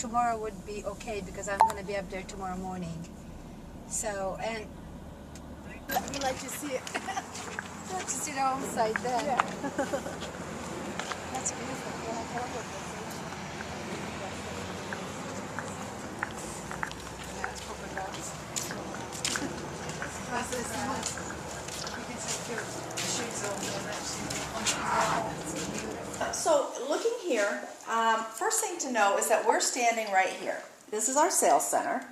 tomorrow would be okay because I'm going to be up there tomorrow morning. So, and we like to see it. Like to see the home site there. Yeah. That's beautiful. Yeah, it's polka dots. You can take your shoes off. So looking here, first thing to know is that we're standing right here. This is our sales center,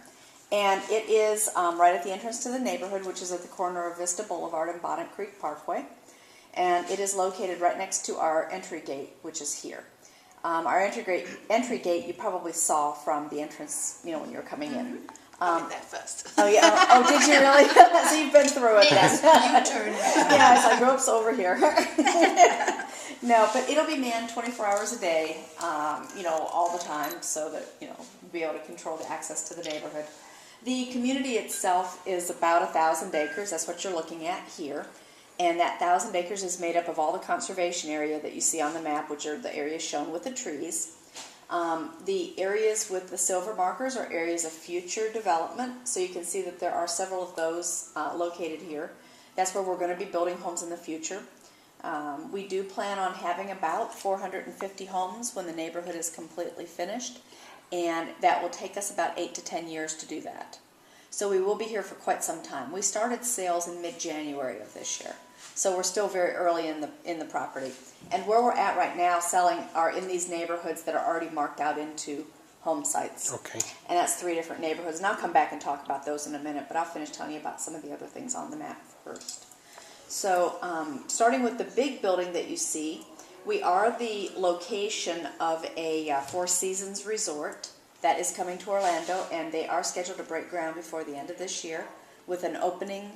and it is right at the entrance to the neighborhood, which is at the corner of Vista Boulevard and Bonnet Creek Parkway. And it is located right next to our entry gate, which is here. Our entry gate you probably saw from the entrance, you know, when you were coming in. I did that first. Oh yeah. Oh, did you really? So you've been through it then. U-turn. Yeah, it's like ropes over here. No, but it'll be manned 24 hours a day, you know, all the time, so that, you know, we'll be able to control the access to the neighborhood. The community itself is about 1,000 acres. That's what you're looking at here. And that 1,000 acres is made up of all the conservation area that you see on the map, which are the areas shown with the trees. The areas with the silver markers are areas of future development, so you can see that there are several of those located here. That's where we're going to be building homes in the future. We do plan on having about 450 homes when the neighborhood is completely finished, and that will take us about 8 to 10 years to do that. So we will be here for quite some time. We started sales in mid-January of this year, so we're still very early in the property. And where we're at right now selling are in these neighborhoods that are already marked out into home sites. Okay. And that's 3 different neighborhoods, and I'll come back and talk about those in a minute, but I'll finish telling you about some of the other things on the map first. So starting with the big building that you see, we are the location of a Four Seasons resort that is coming to Orlando, and they are scheduled to break ground before the end of this year with an opening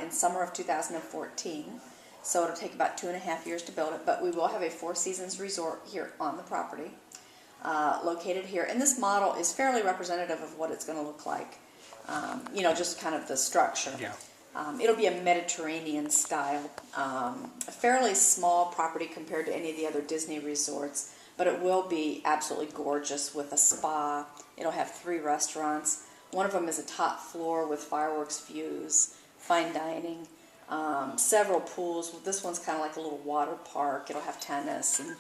in summer of 2014. So it'll take about 2.5 years to build it, but we will have a Four Seasons resort here on the property located here. And this model is fairly representative of what it's going to look like, you know, just kind of the structure. Yeah. It'll be a Mediterranean style, a fairly small property compared to any of the other Disney resorts, but it will be absolutely gorgeous with a spa. It'll have 3 restaurants. One of them is a top floor with fireworks views, fine dining, several pools. This one's kind of like a little water park. It'll have tennis, and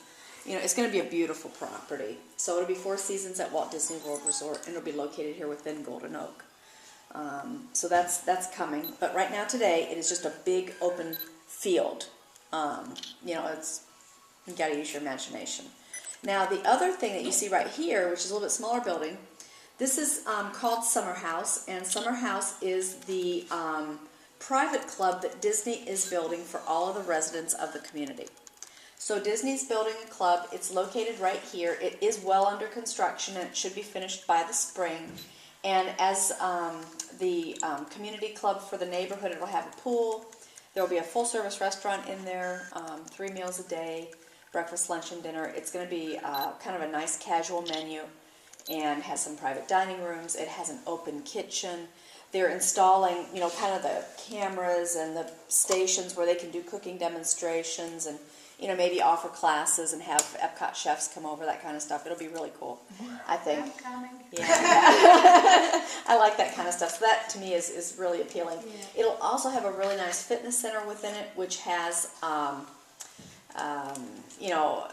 you know, it's going to be a beautiful property. So it'll be Four Seasons at Walt Disney World Resort, and it'll be located here within Golden Oak. So that's coming, but right now today it is just a big open field. You know, you got to use your imagination. Now the other thing that you see right here, which is a little bit smaller building, this is called Summer House, and Summer House is the private club that Disney is building for all of the residents of the community. So Disney's building a club. It's located right here. It is well under construction, and it should be finished by the spring. And as the community club for the neighborhood, it will have a pool. There will be a full-service restaurant in there, 3 meals a day, breakfast, lunch, and dinner. It's going to be kind of a nice casual menu and has some private dining rooms. It has an open kitchen. They're installing, you know, kind of the cameras and the stations where they can do cooking demonstrations and, you know, maybe offer classes and have Epcot chefs come over, that kind of stuff. It'll be really cool, I think. I'm coming. Yeah. I like that kind of stuff. So that, to me, is really appealing. Yeah. It'll also have a really nice fitness center within it, which has, you know,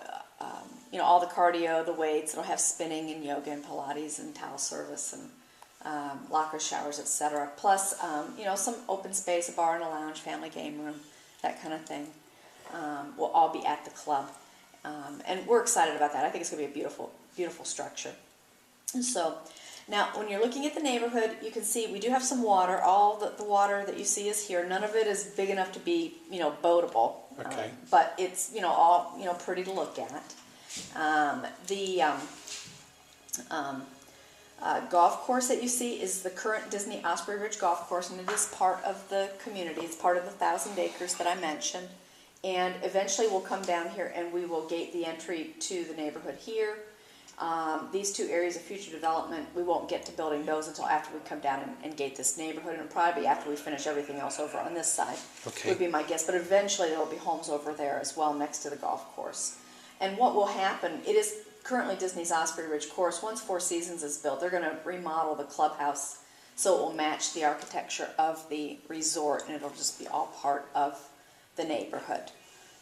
all the cardio, the weights. It'll have spinning and yoga and Pilates and towel service and locker showers, etc. Plus, you know, some open space, a bar and a lounge, family game room, that kind of thing. Will all be at the club, and we're excited about that. I think it's going to be a beautiful, beautiful structure. And so, now when you're looking at the neighborhood, you can see we do have some water. All the water that you see is here. None of it is big enough to be, you know, boatable. Okay. But it's, you know, all, you know, pretty to look at. Golf course that you see is the current Disney Osprey Ridge Golf Course, and it is part of the community. It's part of the 1,000 acres that I mentioned. And eventually we'll come down here and we will gate the entry to the neighborhood here. These 2 areas of future development, we won't get to building those until after we come down and gate this neighborhood, and it'll probably be after we finish everything else over on this side. Okay. Would be my guess. But eventually there will be homes over there as well next to the golf course. And what will happen, it is currently Disney's Osprey Ridge course, once Four Seasons is built, they're going to remodel the clubhouse so it will match the architecture of the resort, and it'll just be all part of the neighborhood.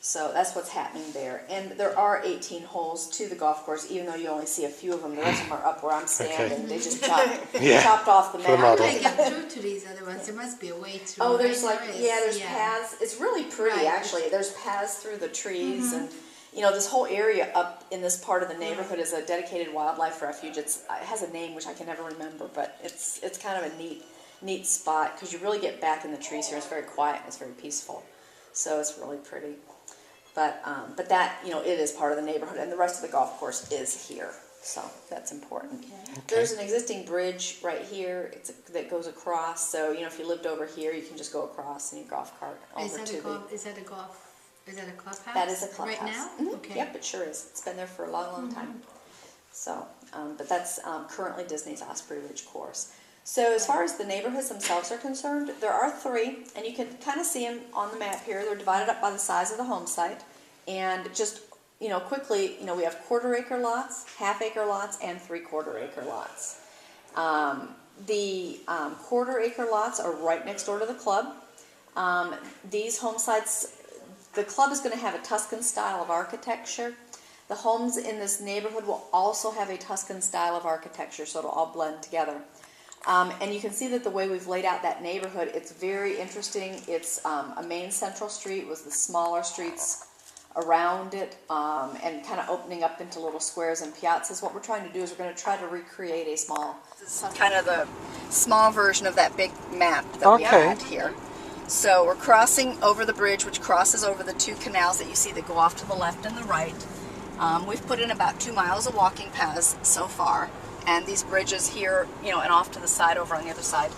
So that's what's happening there. And there are 18 holes to the golf course, even though you only see a few of them. The rest of them are up where I'm standing. Okay. They just chopped off the For the map. model. How do I get through to these other ones? There must be a way through. Oh, there's right? there's paths. It's really pretty, Right. actually. There's paths through the trees, and this whole area up in this part of the neighborhood is a dedicated wildlife refuge. It has a name which I can never remember, but it's kind of a neat spot because you really get back in the trees here. It's very quiet and it's very peaceful, so it's really pretty. But that, it is part of the neighborhood, and the rest of the golf course is here, so that's important. Okay. There's an existing bridge right here that goes across, so, if you lived over here, you can just go across in your golf cart over Is that to a clubhouse? That is a clubhouse. Right now? Mhm. Okay. Yep, it sure is. It's been there for a long, long time. So, but that's currently Disney's Osprey Ridge course. So as far as the neighborhoods themselves are concerned, there are 3, and you can kind of see them on the map here. They're divided up by the size of the home site. And just, quickly, we have 1/4-acre lots, 1/2-acre lots, and 3/4-acre lots. The 1/4-acre lots are right next door to the club. These home sites, the club is going to have a Tuscan style of architecture. The homes in this neighborhood will also have a Tuscan style of architecture, so it'll all blend together. And you can see that the way we've laid out that neighborhood, it's very interesting. It's a main central street with the smaller streets around it, and kind of opening up into little squares and piazzas. What we're trying to do is we're going to try to recreate a small version of that big map that we had here. So we're crossing over the bridge, which crosses over the 2 canals that you see that go off to the left and the right. We've put in about 2 miles of walking paths so far. And these bridges here, and off to the side over on the other side,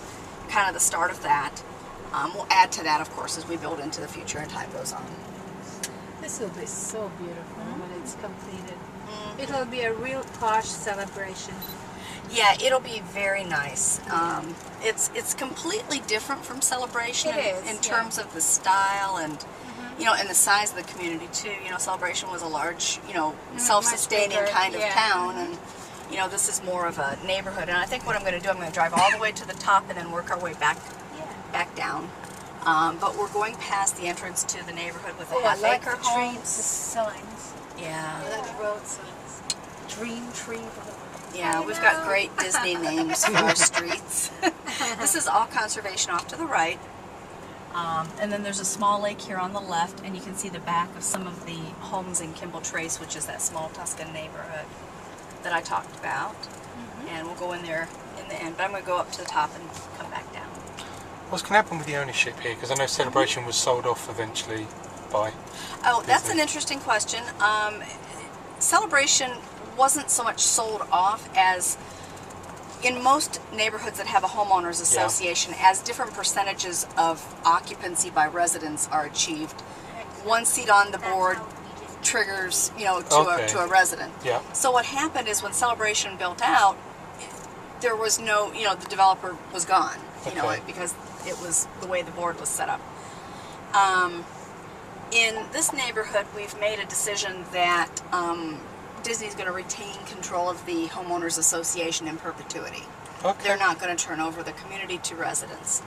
kind of the start of that. We'll add to that, of course, as we build into the future and time goes on. This will be so beautiful when it's completed. It'll be a real posh celebration. Yeah, it'll be very nice. It's completely different from Celebration in terms of the style and and the size of the community too. Celebration was a large, self-sustaining kind of town, and this is more of a neighborhood. And I think what I'm going to do, I'm going to drive all the way to the top and then work our way back down. But we're going past the entrance to the neighborhood with the half-acre homes. The signs. Yeah. The road signs. Dream tree. Yeah, we've got great Disney names for our streets. This is all conservation off to the right. And then there's a small lake here on the left, and you can see the back of some of the homes in Kimball Trace, which is that small Tuscan neighborhood that I talked about. And we'll go in there in the end, but I'm going to go up to the top and come back down. What's going to happen with the ownership here? Because I know Celebration was sold off eventually by Oh, that's Disney. an interesting question. Celebration wasn't so much sold off as in most neighborhoods that have a homeowners association, as different percentages of occupancy by residents are achieved, one seat on the board triggers, to a resident. Yeah. So what happened is when Celebration built out, there was no, the developer was gone, because it was the way the board was set up. In this neighborhood, we've made a decision that Disney's going to retain control of the homeowners association in perpetuity. Okay. They're not going to turn over the community to residents.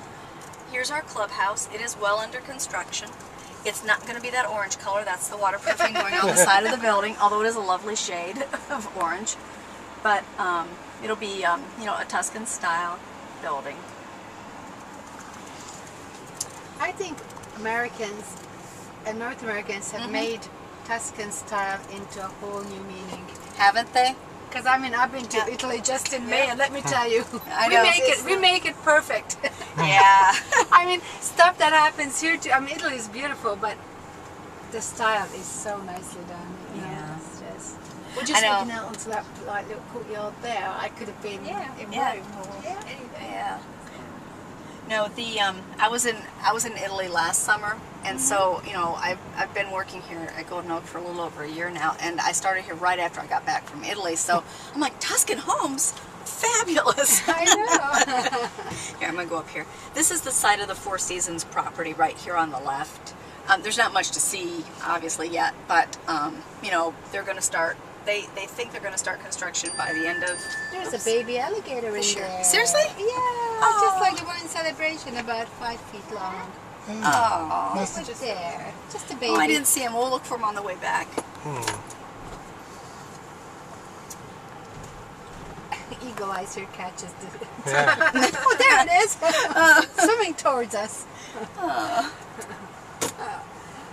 Here's our clubhouse. It is well under construction. It's not going to be that orange color. That's the waterproofing going on the side of the building, although it is a lovely shade of orange. But it'll be, a Tuscan style building. I think Americans and North Americans have made Tuscan style into a whole new meaning. Haven't they? Because I've been to Italy just in May, and let me tell you, I know. we make it perfect. Yeah. Stuff that happens here too. Italy is beautiful, but the style is so nicely done. Yeah. It's just, we're just looking out onto that little courtyard there. I could have been in Rome or anything. Yeah. No, I was in Italy last summer, and so I've been working here at Golden Oak for a little over a year now, and I started here right after I got back from Italy. So I'm like, Tuscan homes, fabulous! I know. Here, I'm gonna go up here. This is the site of the Four Seasons property right here on the left. There's not much to see, obviously, yet, but they're going to start. they think they're going to start construction by the end of. There's a baby alligator in This year. there. Seriously? Yeah, just like the one in Celebration, about 5 feet long. Oh, Just there, just a baby. oh, I didn't see him. We'll look for him on the way back. Eagle Eyes here catches the. Yeah. Oh, there it is, swimming towards us.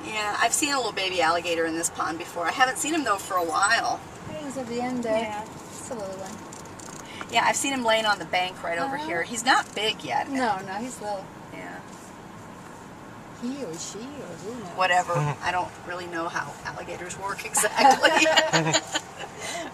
Yeah, I've seen a little baby alligator in this pond before. I haven't seen him though for a while. He was at the end there. Yeah. Just a little one. Yeah, I've seen him laying on the bank right over here. He's not big yet. No, he's little. Yeah. He or she or who knows. Whatever. I don't really know how alligators work exactly.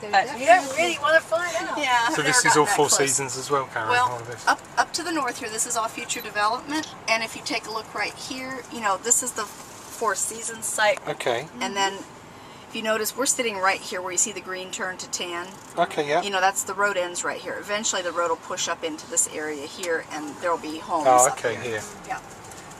You don't really want to find out. Yeah. So I've this never is all gotten that 4 close. seasons as well, Karen? all Well, of this? up to the north here, this is all future development. And if you take a look right here, you know, this is the 4 seasons site. Okay. And then, if you notice, we're sitting right here where you see the green turn to tan. Okay, yeah. You know, that's the road ends right here. Eventually, the road will push up into this area here, and there will be homes. Oh, up okay, here. Yeah.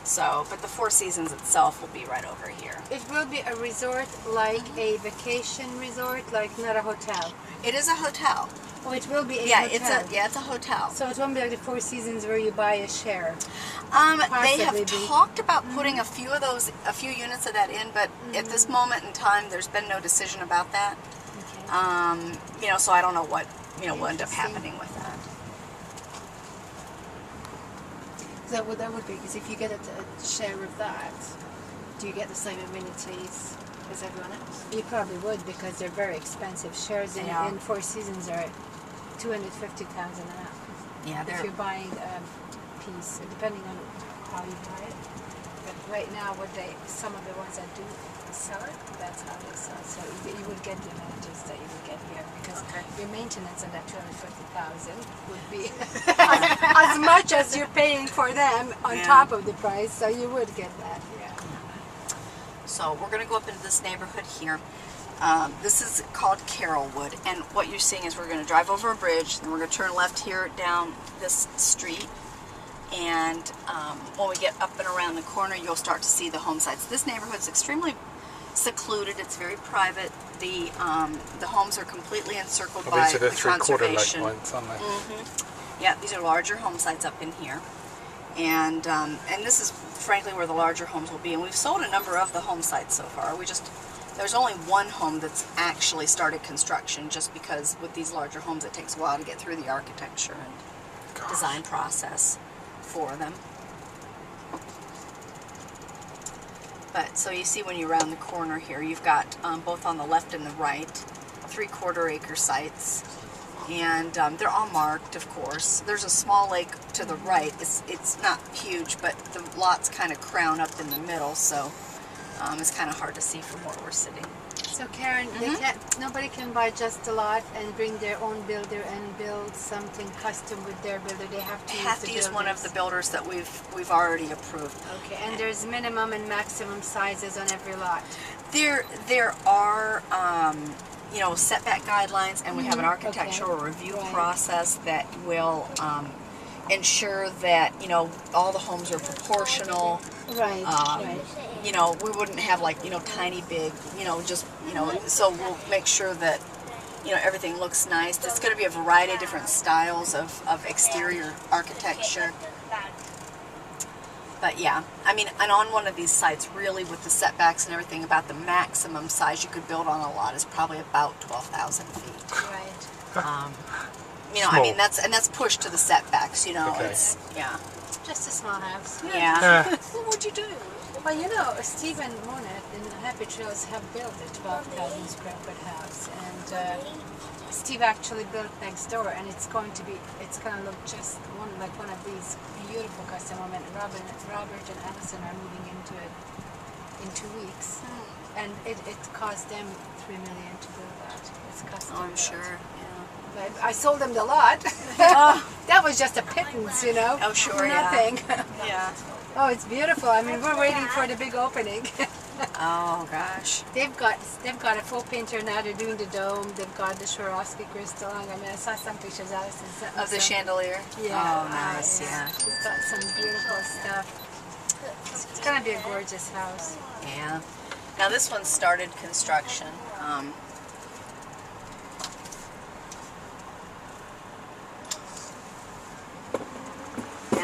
So, but the 4 seasons itself will be right over here. It will be a resort, like a vacation resort, like not a hotel. It is a hotel. Oh, it will be a Yeah, hotel. it's a hotel. So it won't be like the 4 seasons where you buy a share. They Possibly have be. talked about putting a few units of that in, but at this moment in time, there's been no decision about that. Okay. You know, so I don't know what will end up Interesting. happening with that. That would be, because if you get a share of that, do you get the same amenities as everyone else? You probably would, because they're very expensive. Shares in, Yeah. in 4 seasons are 250,000 an hour. Yeah, If they're you're buying a piece, depending on how you buy it. But right now, some of the ones that do sell it, that's how they sell it. So you would get the amenities that you would get here, because your maintenance on that 250,000 would be as much as you're paying for them on Yeah. top of the price. So you would get that. Yeah. So we're going to go up into this neighborhood here. This is called Carrollwood, and what you're seeing is we're going to drive over a bridge, and we're going to turn left here down this street, and when we get up and around the corner, you'll start to see the home sites. This neighborhood is extremely secluded. It's very private. The homes are completely encircled by These are the the 3/4 lake conservation. ones, aren't they? Yeah, these are larger home sites up in here. And this is frankly where the larger homes will be. And we've sold a number of the home sites so far. There's only one home that's actually started construction, just because with these larger homes it takes a while to get through the architecture and design process for them. But so you see when you round the corner here, you've got both on the left and the right 3/4 acre sites. And they're all marked, of course. There's a small lake to the right. It's not huge, but the lots kind of crown up in the middle, so it's kind of hard to see from where we're sitting. So Karen, nobody can buy just a lot and bring their own builder and build something custom with their builder. They have to use one of the builders that we've already approved. Okay, and there's minimum and maximum sizes on every lot. There are setback guidelines, and we have an architectural review process that will ensure that all the homes are proportional. Right. Right. We wouldn't have tiny big, so we'll make sure that, everything looks nice. There's going to be a variety of different styles of exterior architecture. But yeah, I mean, and on one of these sites, really with the setbacks and everything, about the maximum size you could build on a lot is probably about 12,000 feet. Right. I mean, that's pushed to the setbacks, Okay. it's, yeah. Just a small house. Yeah. What would you do? Well, Steve and Mona in Happy Trails have built a 12,000 square foot house, and Steve actually built next door, and it's going to look just like one of these beautiful custom homes. Robert and Allison are moving into it in 2 weeks, and it cost them $3 million to build that. It's custom. Oh, I'm built. sure. But I sold them the lot. That was just a pittance, Oh, sure, yeah. Nothing. Yeah. Oh, it's beautiful. I mean, we're waiting for the big opening. Oh gosh. They've got a full painter now. They're doing the dome. They've got the Swarovski crystal. I mean, I saw some pictures. Allison sent me Of the some. chandelier? Yeah. Oh, nice, yeah. She's got some beautiful stuff. It's gonna be a gorgeous house. Yeah. Now this one started construction.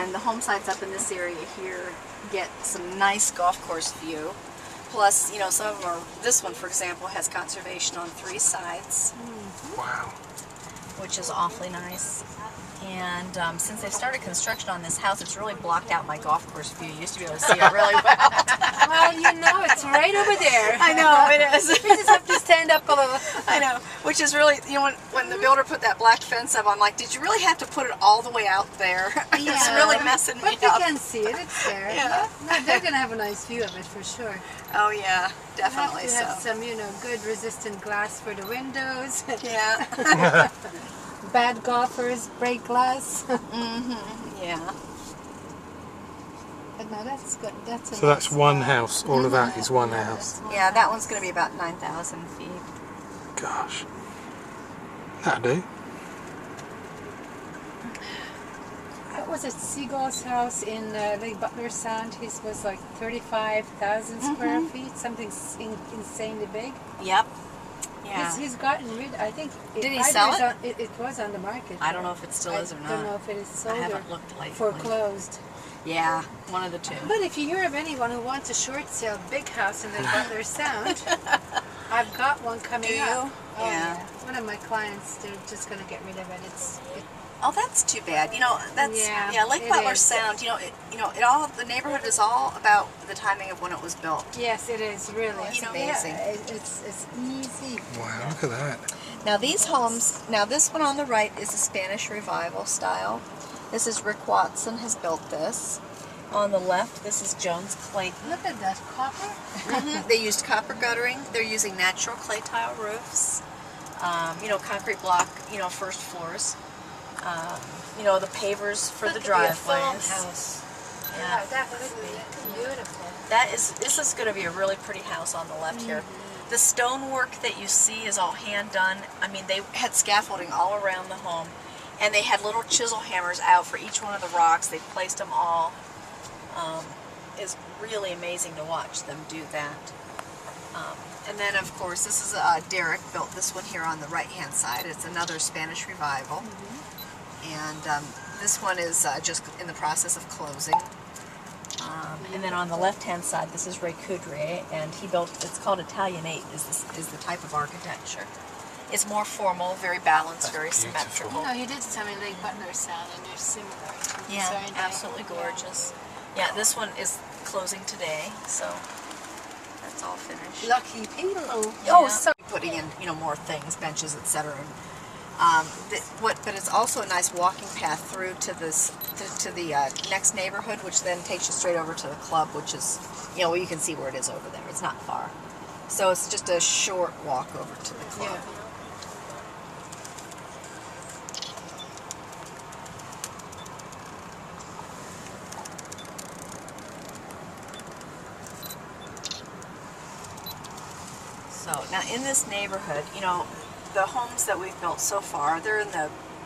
and the home sites up in this area here get some nice golf course view. Plus, you know, some of them are, this one, for example, has conservation on 3 sides, Wow. which is awfully nice. And since they've started construction on this house, it's really blocked out my golf course view. You used to be able to see it really well. Well, you know, it's right over there. I know, it is. We just have to stand up a little. I know, which is really, you know, when the builder put that black fence up, I'm like, did you really have to put it all the way out there? It's really messing me But you up. can see it. It's there. Yeah. No, they're gonna have a nice view of it for sure. Oh yeah, definitely You have so. some, you know, good resistant glass for the windows. Yeah. Bad golfers break glass. Yeah. But no, that's good. That's a So that's nice one spot. house. All of that is one house. Yeah, that one's going to be about 9,000 feet. Gosh. That'll do. What was it? Seagull's house in Lake Butler Sound. His was like 35,000 square feet. Something insanely big. Yep. Yeah. He's gotten rid. I think. Did he either sell is it? It was on the market. I don't know if it still is or I don't know not. if it is I sold or haven't looked lately. foreclosed. Yeah, one of the two. But if you hear of anyone who wants a short sale big house in the Butler Sound, I've got one coming Do you? up. Oh, Yeah. One of my clients, they're just going to get rid of it. Oh, that's too bad. You know, that's Yeah, Lake it Butler is. Sound. It all the neighborhood is all about the timing of when it was built. Yes, it is really. It's So, amazing. yeah, it's easy. Wow, look at that. Now these homes, this one on the right is a Spanish Revival style. This is Rick Watson has built this. On the left, this is Jones Clayton. Look at that copper. They used copper guttering. They're using natural clay tile roofs. Concrete block, first floors. The pavers for the Look, it'd be a driveways. farmhouse. Yeah. That would be beautiful. This is going to be a really pretty house on the left here. The stonework that you see is all hand done. I mean, they had scaffolding all around the home, and they had little chisel hammers out for each one of the rocks. They placed them all. It's really amazing to watch them do that. And then, of course, this is Derek built this one here on the right-hand side. It's another Spanish Revival. And this one is just in the process of closing. And then on the left-hand side, this is Ray Coudray, and he built, it's called Italianate, is the type of architecture. It's more formal, very balanced, very symmetrical. No, you did tell me Lake Butler Sound, and they're similar. Yeah, Very nice. absolutely gorgeous. Yeah, this one is closing today, so that's all finished. Lucky people. Yeah. Oh, so Putting in, more things, benches, etc. But it's also a nice walking path through to this to the next neighborhood, which then takes you straight over to the club, which is, well, you can see where it is over there. It's not far, so it's just a short walk over to the club. yeah. So now in this neighborhood, the homes that we've built so far, they're in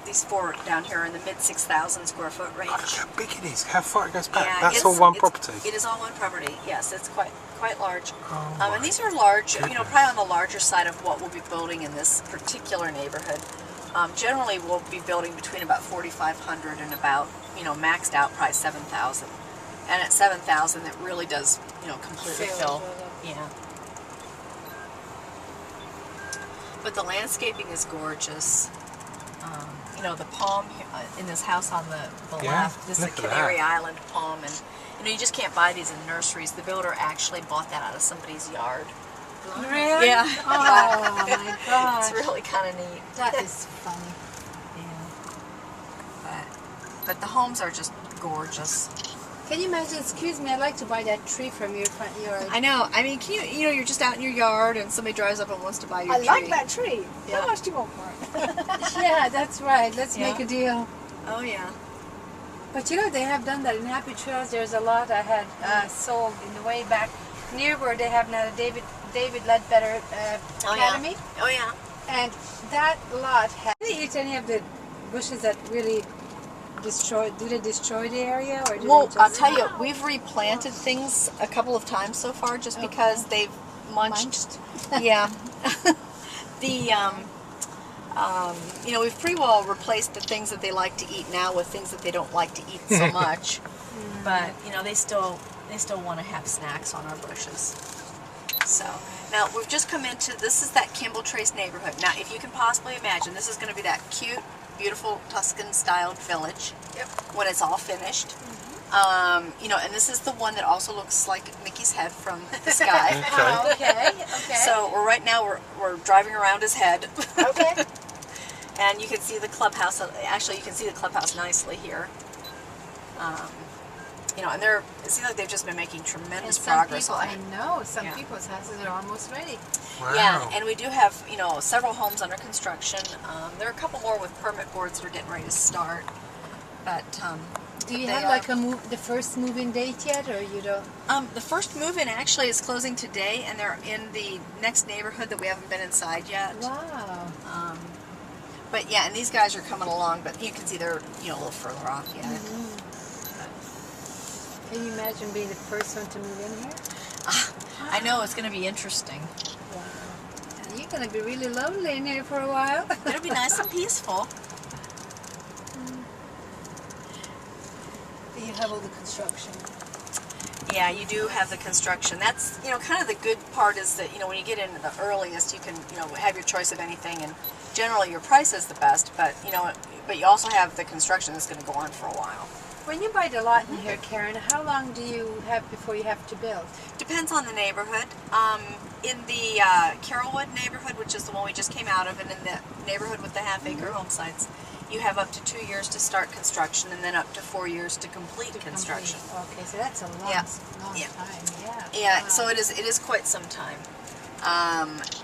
these 4 down here are in the mid 6,000 square foot range. Look how big it is. How far it goes back. Yeah, That's all one property. It is all one property. Yes, it's quite large. Oh And these are large, goodness. probably on the larger side of what we'll be building in this particular neighborhood. Generally, we'll be building between about 4,500 and about, maxed out probably 7,000. And at 7,000, it really does, completely fill. Yeah. But the landscaping is gorgeous. The palm in this house on the Yeah, left, this is a look at Canary that. Island palm, and you just can't buy these in nurseries. The builder actually bought that out of somebody's yard. Really? Yeah. Oh my gosh. It's really kind of neat. That is funny. Yeah. But the homes are just gorgeous. Can you imagine? Excuse me, I'd like to buy that tree from your front yard. I know. I mean, can you? You're just out in your yard, and somebody drives up and wants to buy your tree. I like that tree. Yeah. How much do you want for it? Yeah, that's right. Let's Yeah. make a deal. Oh yeah. But they have done that in Happy Trails. There's a lot I had sold in the way back near where they have now the David Ledbetter Academy. Oh yeah. And that lot had. Did they eat any of the bushes that really do they destroy the area? Or do Well, they just, I'll tell you, we've replanted things a couple of times so far, just because they've munched. Yeah. You know, we've pretty well replaced the things that they like to eat now with things that they don't like to eat so much. But you know, they still want to have snacks on our bushes. So now we've just come into, this is that Kimball Trace neighborhood. Now, if you can possibly imagine, this is going to be that cute, beautiful Tuscan-styled village when it's all finished. You know, and this is the one that also looks like Mickey's head from the sky. Okay. So right now we're driving around his head. Okay. And you can see the clubhouse. Actually, you can see the clubhouse nicely here. You know, and it seems like they've just been making tremendous progress on it. I know, some people's houses are almost ready. Wow. Yeah, and we do have, you know, several homes under construction. There are a couple more with permit boards that are getting ready to start. But Do you have like the first move-in date yet, or you don't? the first move-in actually is closing today, and they're in the next neighborhood that we haven't been inside yet. Wow. But yeah, and these guys are coming along, but you can see they're, you know, a little further off yet. Can you imagine being the first one to move in here? I know, it's going to be interesting. Wow. You're going to be really lonely in here for a while. It'll be nice and peaceful. You have all the construction. Yeah, you do have the construction. That's, you know, kind of the good part is that, you know, when you get in the earliest, you can, you know, have your choice of anything, and generally your price is the best, but, you know, but you also have the construction that's going to go on for a while. When you buy the lot in here, Karen, how long do you have before you have to build? Depends on the neighborhood. In the Carrollwood neighborhood, which is the one we just came out of, and in the neighborhood with the half-acre home sites, you have up to 2 years to start construction, and then up to 4 years to complete construction. Okay, so that's a long time. Yeah, so it is quite some time.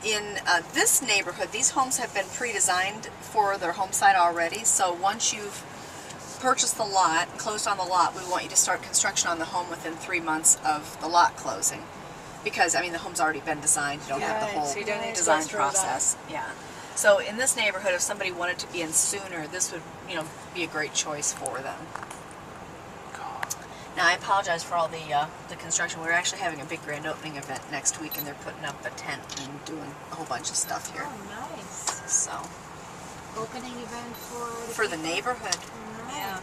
In this neighborhood, these homes have been pre-designed for their home site already, so once you've purchased the lot, closed on the lot, we want you to start construction on the home within 3 months of the lot closing. Because, I mean, the home's already been designed, you don't have the whole so you don't need to design go through that. process. Yeah. So in this neighborhood, if somebody wanted to be in sooner, this would, you know, be a great choice for them. Now, I apologize for all the construction. We're actually having a big grand opening event next week, and they're putting up a tent and doing a whole bunch of stuff here. Oh, nice. So, Opening event for the neighborhood. Nice. Yeah.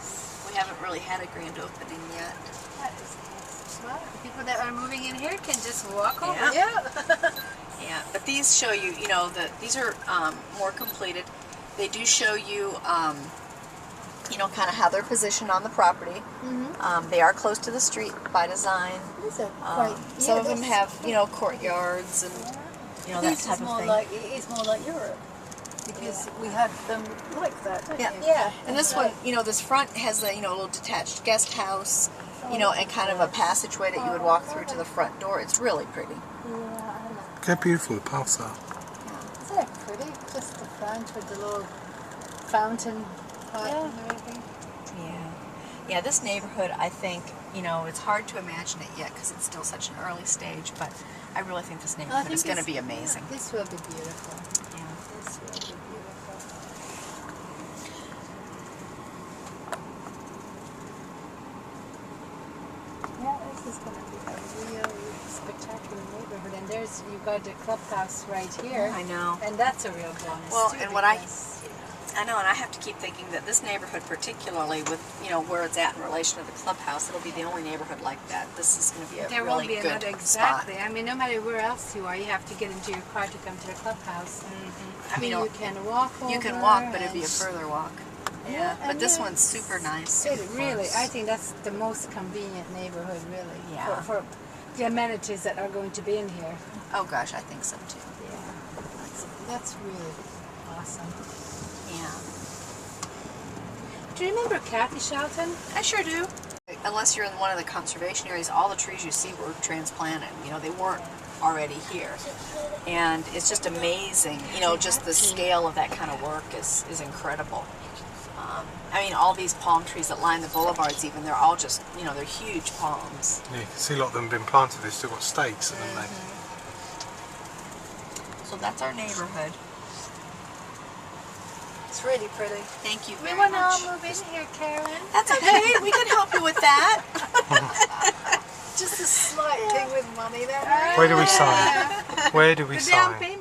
We haven't really had a grand opening yet. That is nice. Well, the people that are moving in here can just walk over. Yeah. Yeah, but these show you, you know, that these are more completed. They do show you, you know, kind of how they're positioned on the property. They are close to the street by design. These are quite. Some of them have, you know, courtyards and, you know, that type of thing. It's more like Europe because we have them like that. Don't Yeah. you? Yeah. And this one, you know, this front has a, you know, a little detached guest house, you know, and kind of a passageway that you would walk through to the front door. It's really pretty. Yeah, I like. They're beautiful, the paths are. Isn't that pretty? Just the front with the little fountain pot Yeah. and everything. Yeah. Yeah, this neighborhood, I think, you know, it's hard to imagine it yet because it's still such an early stage, but I really think this neighborhood is going to be amazing. This will be beautiful. Yeah. This will be beautiful. Yeah, this is going to be a really spectacular neighborhood. And there's, you got the clubhouse right here. I know. And that's a real bonus. Well, too, and I know, and I have to keep thinking that this neighborhood, particularly with, you know, where it's at in relation to the clubhouse, it'll be the only neighborhood like that. This is going to be a there really won't be good another spot. exactly. I mean, no matter where else you are, you have to get into your car to come to the clubhouse. I mean, you can walk over. you can walk, but it'd be a and- further walk. Yeah, Yeah, but and this yeah, one's super nice. It super really, close. I think that's the most convenient neighborhood, really. Yeah. For the amenities that are going to be in here. Oh gosh, I think so too. Yeah. That's really awesome. Yeah. Do you remember Kathy Shelton? I sure do. Unless you're in one of the conservation areas, all the trees you see were transplanted. You know, they weren't already here. And it's just amazing, you know, just the scale of that kind of work is incredible. I mean, all these palm trees that line the boulevards even, they're all just, you know, they're huge palms. Yeah, you can see a lot of them have been planted. They've still got stakes, haven't they? So that's our neighborhood. It's really pretty. Thank you We very want to all much. move in here, Karen. That's okay, we can help you with that. Just a slight thing with money there. Where do we sign? Where do we The down sign? payment.